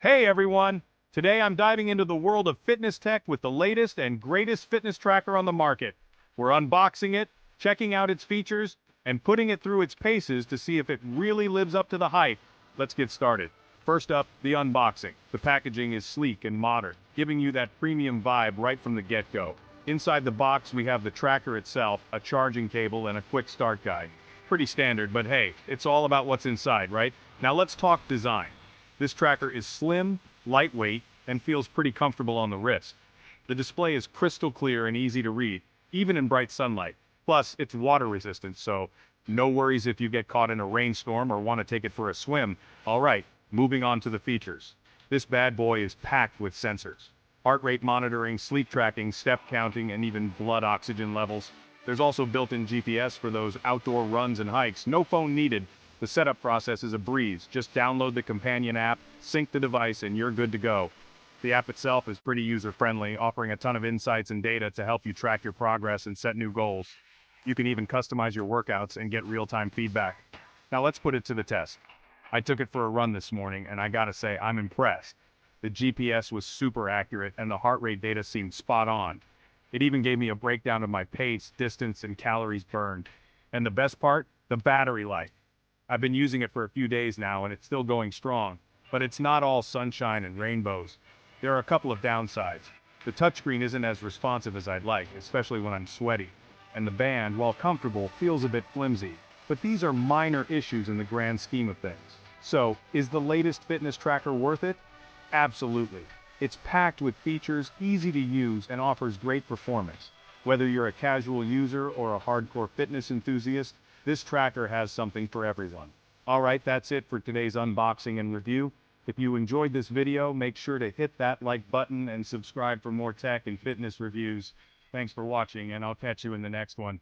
Hey everyone! Today I'm diving into the world of fitness tech with the latest and greatest fitness tracker on the market. We're unboxing it, checking out its features, and putting it through its paces to see if it really lives up to the hype. Let's get started. First up, the unboxing. The packaging is sleek and modern, giving you that premium vibe right from the get-go. Inside the box we have the tracker itself, a charging cable, and a quick start guide. Pretty standard, but hey, it's all about what's inside, right? Now let's talk design. This tracker is slim, lightweight, and feels pretty comfortable on the wrist. The display is crystal clear and easy to read, even in bright sunlight. Plus, it's water resistant, so no worries if you get caught in a rainstorm or want to take it for a swim. Alright, moving on to the features. This bad boy is packed with sensors. Heart rate monitoring, sleep tracking, step counting, and even blood oxygen levels. There's also built-in GPS for those outdoor runs and hikes. No phone needed. The setup process is a breeze. Just download the companion app, sync the device, and you're good to go. The app itself is pretty user-friendly, offering a ton of insights and data to help you track your progress and set new goals. You can even customize your workouts and get real-time feedback. Now let's put it to the test. I took it for a run this morning, and I gotta say, I'm impressed. The GPS was super accurate, and the heart rate data seemed spot on. It even gave me a breakdown of my pace, distance, and calories burned. And the best part? The battery life. I've been using it for a few days now and it's still going strong, but it's not all sunshine and rainbows. There are a couple of downsides. The touchscreen isn't as responsive as I'd like, especially when I'm sweaty. And the band, while comfortable, feels a bit flimsy. But these are minor issues in the grand scheme of things. So, is the latest fitness tracker worth it? Absolutely. It's packed with features, easy to use, and offers great performance. Whether you're a casual user or a hardcore fitness enthusiast, this tracker has something for everyone. Alright, that's it for today's unboxing and review. If you enjoyed this video, make sure to hit that like button and subscribe for more tech and fitness reviews. Thanks for watching, and I'll catch you in the next one.